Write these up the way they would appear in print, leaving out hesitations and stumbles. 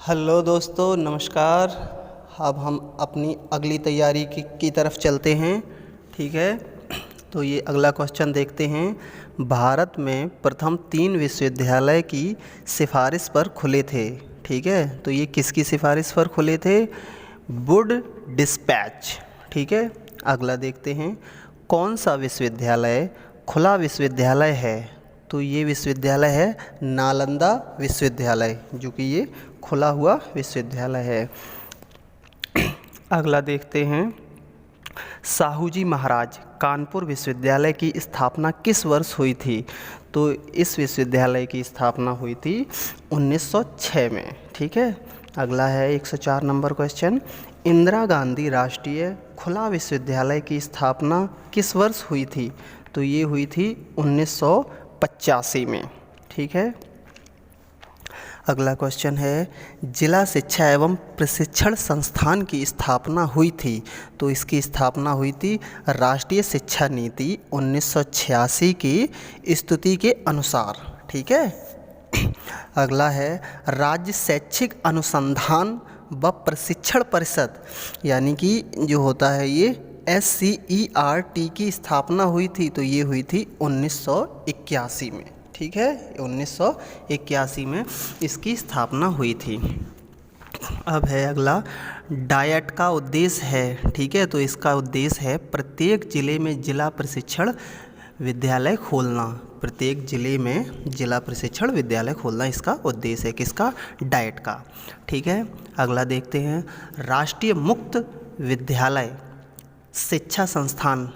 Hello दोस्तों, नमस्कार। अब हम अपनी अगली तैयारी की तरफ चलते हैं। ठीक है, तो ये अगला क्वेश्चन देखते हैं। भारत में प्रथम 3 विश्वविद्यालय की सिफारिश पर खुले थे। ठीक है, तो ये किसकी सिफारिश पर खुले थे? Wood dispatch. ठीक है, अगला देखते हैं। कौन सा विश्वविद्यालय खुला विश्वविद्यालय है? तो ये विश्वविद्यालय है नालंदा विश्वविद्यालय, जो कि ये खुला हुआ विश्वविद्यालय है। अगला देखते हैं। साहूजी महाराज कानपुर विश्वविद्यालय की स्थापना किस वर्ष हुई थी? तो इस विश्वविद्यालय की स्थापना हुई थी 1906 में। ठीक है, अगला है 104 नंबर क्वेश्चन। इंदिरा गांधी राष्ट्रीय खुला विश्वविद्यालय की स्थापना किस वर्ष हुई थी? तो ये हुई थी 1985 में। ठीक है, अगला क्वेश्चन है। जिला शिक्षा एवं प्रशिक्षण संस्थान की स्थापना हुई थी। तो इसकी स्थापना हुई थी राष्ट्रीय शिक्षा नीति 1986 की स्तुति के अनुसार। ठीक है, अगला है। राज्य शैक्षिक अनुसंधान व प्रशिक्षण परिषद, यानी कि जो होता है ये SCERT की स्थापना हुई थी। तो ये हुई थी 1981 में। ठीक है, 1981 में इसकी स्थापना हुई थी। अब है अगला। डायट का उद्देश्य है। ठीक है, तो इसका उद्देश्य है प्रत्येक जिले में जिला प्रशिक्षण विद्यालय खोलना। प्रत्येक जिले में जिला प्रशिक्षण विद्यालय खोलना इसका उद्देश्य है। किसका? डाइट का। ठीक है, अगला देखते हैं। राष्ट्रीय मुक्त विद्यालय शिक्षा संस्थान,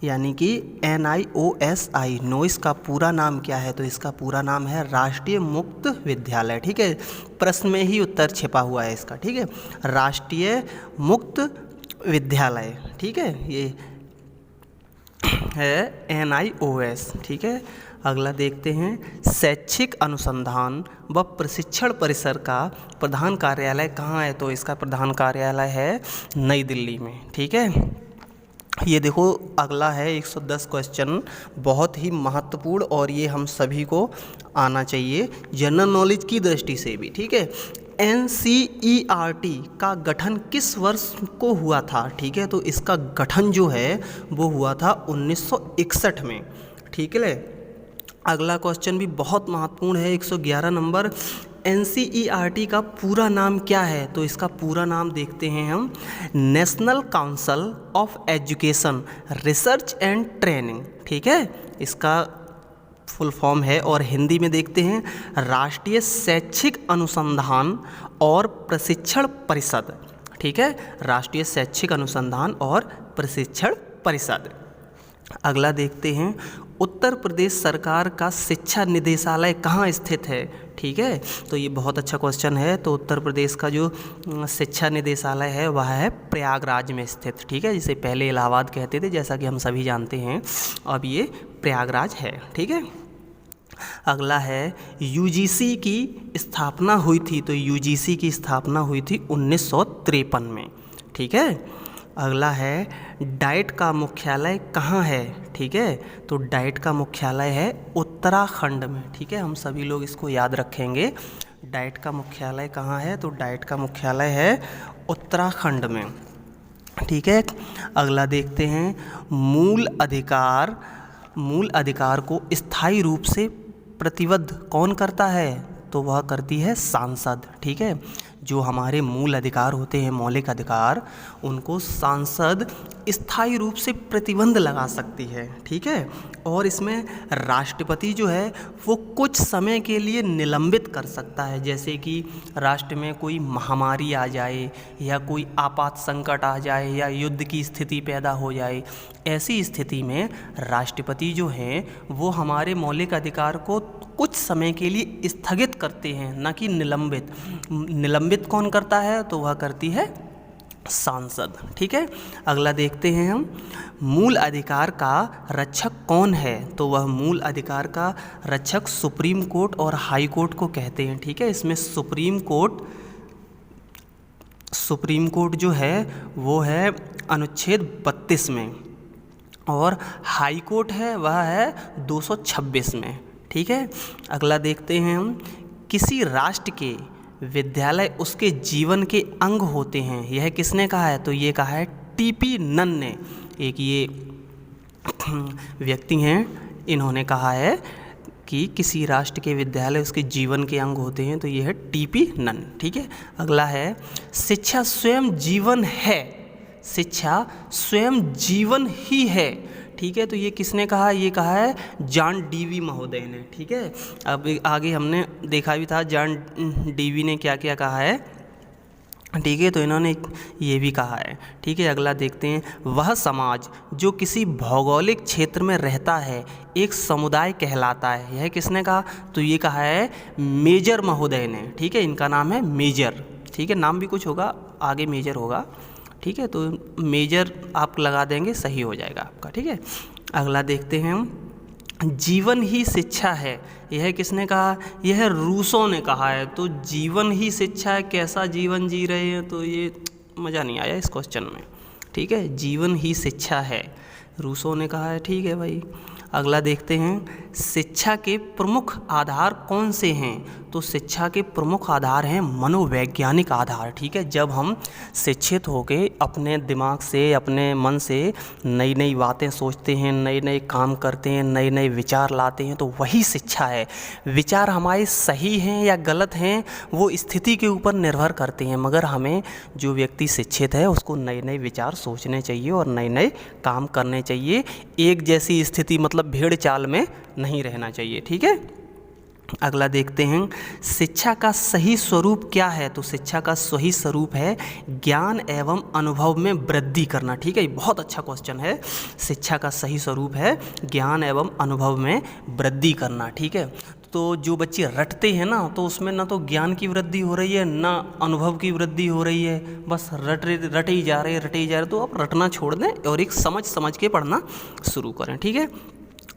यानी कि NIOSI, नोइस का पूरा नाम क्या है? तो इसका पूरा नाम है राष्ट्रीय मुक्त विद्यालय। ठीक है, प्रश्न में ही उत्तर छिपा हुआ है इसका। ठीक है, राष्ट्रीय मुक्त विद्यालय। ठीक है, ये है NIOS। ठीक है, अगला देखते हैं। शैक्षिक अनुसंधान व प्रशिक्षण परिसर का प्रधान कार्यालय कहाँ है? तो इसका प्रधान कार्यालय है नई दिल्ली में। ठीक है, ये देखो अगला है 110 क्वेश्चन, बहुत ही महत्वपूर्ण और ये हम सभी को आना चाहिए जनरल नॉलेज की दृष्टि से भी। ठीक है, NCERT का गठन किस वर्ष को हुआ था? ठीक है, तो इसका गठन जो है वो हुआ था 1961 में। ठीक है, अगला क्वेश्चन भी बहुत महत्वपूर्ण है 111 नंबर। NCERT का पूरा नाम क्या है? तो इसका पूरा नाम देखते हैं हम। National council of education research and training. ठीक है, इसका फुल फॉर्म है। और हिंदी में देखते हैं राष्ट्रीय शैक्षिक अनुसंधान और प्रशिक्षण परिषद। ठीक है, राष्ट्रीय शैक्षिक अनुसंधान और प्रशिक्षण परिषद। अगला देखते हैं। उत्तर प्रदेश सरकार का शिक्षा निदेशालय कहाँ स्थित है? ठीक है, तो ये बहुत अच्छा क्वेश्चन है। तो उत्तर प्रदेश का जो शिक्षा निदेशालय है वह है प्रयागराज में स्थित। ठीक है, जिसे पहले इलाहाबाद कहते थे, जैसा कि हम सभी जानते हैं, अब ये प्रयागराज है। ठीक है, अगला है। UGC की स्थापना हुई थी। तो UGC की स्थापना हुई थी 1953 में। ठीक है, अगला है। डाइट का मुख्यालय कहाँ है? ठीक है, तो डाइट का मुख्यालय है उत्तराखंड में। ठीक है, हम सभी लोग इसको याद रखेंगे। डाइट का मुख्यालय कहाँ है? तो डाइट का मुख्यालय है उत्तराखंड में। ठीक है, अगला देखते हैं। मूल अधिकार को स्थायी रूप से प्रतिबद्ध कौन करता है? तो वह करती है सांसद। ठीक है, जो हमारे मूल अधिकार होते हैं, मौलिक अधिकार, उनको सांसद स्थायी रूप से प्रतिबंध लगा सकती है। ठीक है, और इसमें राष्ट्रपति जो है वो कुछ समय के लिए निलंबित कर सकता है। जैसे कि राष्ट्र में कोई महामारी आ जाए या कोई आपात संकट आ जाए या युद्ध की स्थिति पैदा हो जाए, ऐसी स्थिति में राष्ट्रपति जो हैं वो हमारे मौलिक अधिकार को कुछ समय के लिए स्थगित करते हैं, न कि निलंबित। निलंबित कौन करता है? तो वह करती है सांसद। ठीक है, अगला देखते हैं हम। मूल अधिकार का रक्षक कौन है? तो वह मूल अधिकार का रक्षक सुप्रीम कोर्ट और हाई कोर्ट को कहते हैं। ठीक है, इसमें सुप्रीम कोर्ट जो है वो है अनुच्छेद 32 में, और हाई कोर्ट है वह है 226 में। ठीक है, अगला देखते हैं हम। किसी राष्ट्र के विद्यालय उसके जीवन के अंग होते हैं, यह किसने कहा है? तो ये कहा है टीपी नन ने। एक ये व्यक्ति हैं, इन्होंने कहा है कि किसी राष्ट्र के विद्यालय उसके जीवन के अंग होते हैं, तो ये है टीपी नन। ठीक है, अगला है शिक्षा स्वयं जीवन है, शिक्षा स्वयं जीवन ही है। ठीक है, तो ये किसने कहा? ये कहा है जॉन डीवी महोदय ने। ठीक है, अब आगे हमने देखा भी था जॉन डीवी ने क्या क्या कहा है। ठीक है, तो इन्होंने ये भी कहा है। ठीक है, अगला देखते हैं, वह समाज जो किसी भौगोलिक क्षेत्र में रहता है एक समुदाय कहलाता है, यह किसने कहा? तो ये कहा है मेजर महोदय ने। ठीक है, इनका नाम है मेजर। ठीक है, नाम भी कुछ होगा आगे, मेजर होगा। ठीक है, तो मेजर आप लगा देंगे, सही हो जाएगा आपका। ठीक है, अगला देखते हैं हम, जीवन ही शिक्षा है, यह किसने कहा? यह रूसो ने कहा है। तो जीवन ही शिक्षा है, कैसा जीवन जी रहे हैं, तो ये मज़ा नहीं आया इस क्वेश्चन में। ठीक है, जीवन ही शिक्षा है, रूसो ने कहा है। ठीक है भाई, अगला देखते हैं, शिक्षा के प्रमुख आधार कौन से हैं? तो शिक्षा के प्रमुख आधार हैं मनोवैज्ञानिक आधार। ठीक है, जब हम शिक्षित होके अपने दिमाग से, अपने मन से नई नई बातें सोचते हैं, नए नए काम करते हैं, नए नए विचार लाते हैं, तो वही शिक्षा है। विचार हमारे सही हैं या गलत हैं वो स्थिति के ऊपर निर्भर करते हैं, मगर हमें जो व्यक्ति शिक्षित है उसको नए नए विचार सोचने चाहिए और नए नए काम करने चाहिए। एक जैसी स्थिति मतलब भेड़ चाल में नहीं रहना चाहिए। ठीक है, अगला देखते हैं, शिक्षा का सही स्वरूप क्या है? तो शिक्षा का सही स्वरूप है ज्ञान एवं अनुभव में वृद्धि करना। ठीक है, बहुत अच्छा क्वेश्चन है। शिक्षा का सही स्वरूप है ज्ञान एवं अनुभव में वृद्धि करना। ठीक है, तो जो बच्चे रटते हैं ना, तो उसमें ना तो ज्ञान की वृद्धि हो रही है ना अनुभव की वृद्धि हो रही है, बस रटे ही जा रहे। तो आप रटना छोड़ दें और एक समझ के पढ़ना शुरू करें। ठीक है,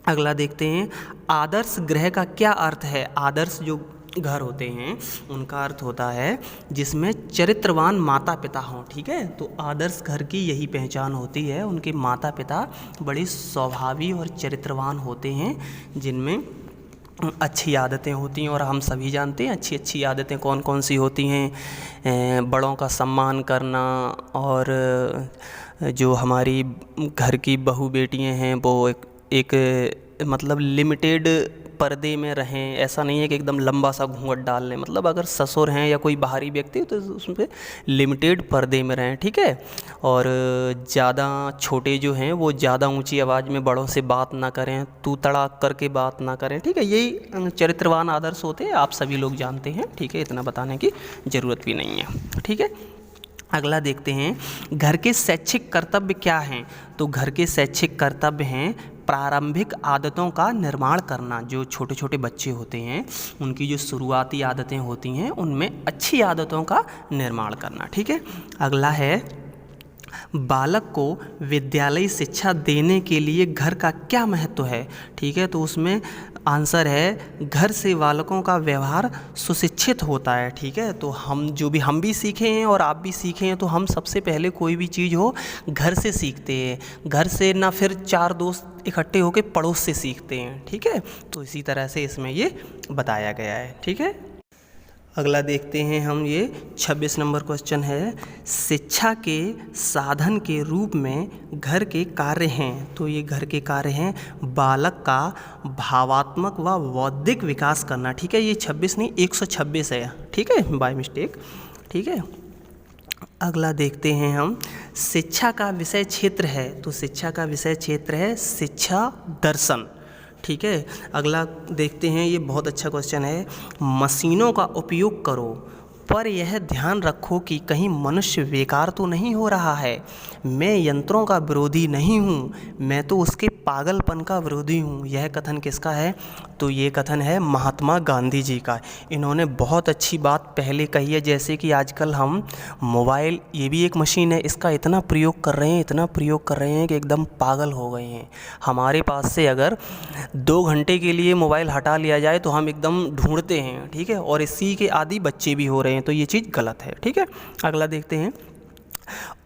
अगला देखते हैं, आदर्श गृह का क्या अर्थ है? आदर्श जो घर होते हैं उनका अर्थ होता है जिसमें चरित्रवान माता पिता हों। ठीक है, तो आदर्श घर की यही पहचान होती है, उनके माता पिता बड़े स्वभावी और चरित्रवान होते हैं, जिनमें अच्छी आदतें होती हैं। और हम सभी जानते हैं अच्छी अच्छी आदतें कौन कौन सी होती हैं। बड़ों का सम्मान करना, और जो हमारी घर की बहू बेटियां हैं वो एक मतलब लिमिटेड पर्दे में रहें। ऐसा नहीं है कि एकदम लंबा सा घूंघट डाल लें, मतलब अगर ससुर हैं या कोई बाहरी व्यक्ति तो उसमें लिमिटेड पर्दे में रहें। ठीक है, और ज़्यादा छोटे जो हैं वो ज़्यादा ऊंची आवाज़ में बड़ों से बात ना करें, तू तड़ाक करके बात ना करें। ठीक है, यही चरित्रवान आदर्श होते हैं, आप सभी लोग जानते हैं। ठीक है, इतना बताने की ज़रूरत भी नहीं है। ठीक है, अगला देखते हैं, घर के शैक्षिक कर्तव्य क्या हैं? तो घर के शैक्षिक कर्तव्य हैं प्रारंभिक आदतों का निर्माण करना। जो छोटे छोटे बच्चे होते हैं उनकी जो शुरुआती आदतें होती हैं उनमें अच्छी आदतों का निर्माण करना। ठीक है, अगला है, बालक को विद्यालयी शिक्षा देने के लिए घर का क्या महत्व है? ठीक है, तो उसमें आंसर है घर से बालकों का व्यवहार सुशिक्षित होता है। ठीक है, तो हम भी सीखे हैं और आप भी सीखे हैं, तो हम सबसे पहले कोई भी चीज़ हो घर से सीखते हैं, घर से ना फिर चार दोस्त इकट्ठे होकर पड़ोस से सीखते हैं। ठीक है, तो इसी तरह से इसमें ये बताया गया है। ठीक है, अगला देखते हैं हम, ये 26 नंबर क्वेश्चन है, शिक्षा के साधन के रूप में घर के कार्य हैं। तो ये घर के कार्य हैं बालक का भावात्मक व बौद्धिक विकास करना। ठीक है, ये 26 नहीं 126 है। ठीक है, बाय मिस्टेक। ठीक है, अगला देखते हैं हम, शिक्षा का विषय क्षेत्र है। तो शिक्षा का विषय क्षेत्र है शिक्षा दर्शन। ठीक है, अगला देखते हैं, ये बहुत अच्छा क्वेश्चन है, मशीनों का उपयोग करो पर यह ध्यान रखो कि कहीं मनुष्य बेकार तो नहीं हो रहा है। मैं यंत्रों का विरोधी नहीं हूँ, मैं तो उसके पागलपन का विरोधी हूँ। यह कथन किसका है? तो ये कथन है महात्मा गांधी जी का। इन्होंने बहुत अच्छी बात पहले कही है, जैसे कि आजकल हम मोबाइल, ये भी एक मशीन है, इसका इतना प्रयोग कर रहे हैं कि एकदम पागल हो गए हैं। हमारे पास से अगर 2 घंटे के लिए मोबाइल हटा लिया जाए तो हम एकदम ढूंढते हैं। ठीक है, और इसी के आदी बच्चे भी हो रहे हैं, तो ये चीज़ गलत है। ठीक है, अगला देखते हैं,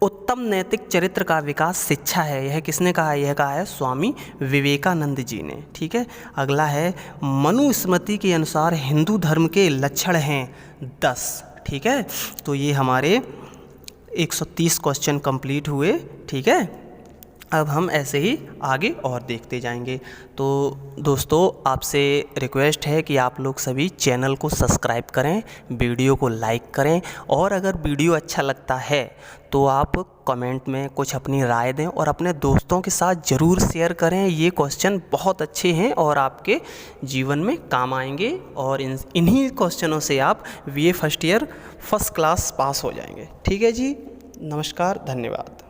उत्तम नैतिक चरित्र का विकास शिक्षा है। यह किसने कहा है? यह कहा है स्वामी विवेकानंद जी ने। ठीक है, अगला है, मनुस्मृति के अनुसार हिंदू धर्म के लक्षण हैं 10। ठीक है। तो ये हमारे 130 क्वेश्चन कंप्लीट हुए, ठीक है। अब हम ऐसे ही आगे और देखते जाएंगे। तो दोस्तों आपसे रिक्वेस्ट है कि आप लोग सभी चैनल को सब्सक्राइब करें, वीडियो को लाइक करें, और अगर वीडियो अच्छा लगता है तो आप कमेंट में कुछ अपनी राय दें और अपने दोस्तों के साथ ज़रूर शेयर करें। ये क्वेश्चन बहुत अच्छे हैं और आपके जीवन में काम आएंगे, और इन्हीं क्वेश्चनों से आप BA first year first class pass हो जाएंगे। ठीक है जी, नमस्कार, धन्यवाद।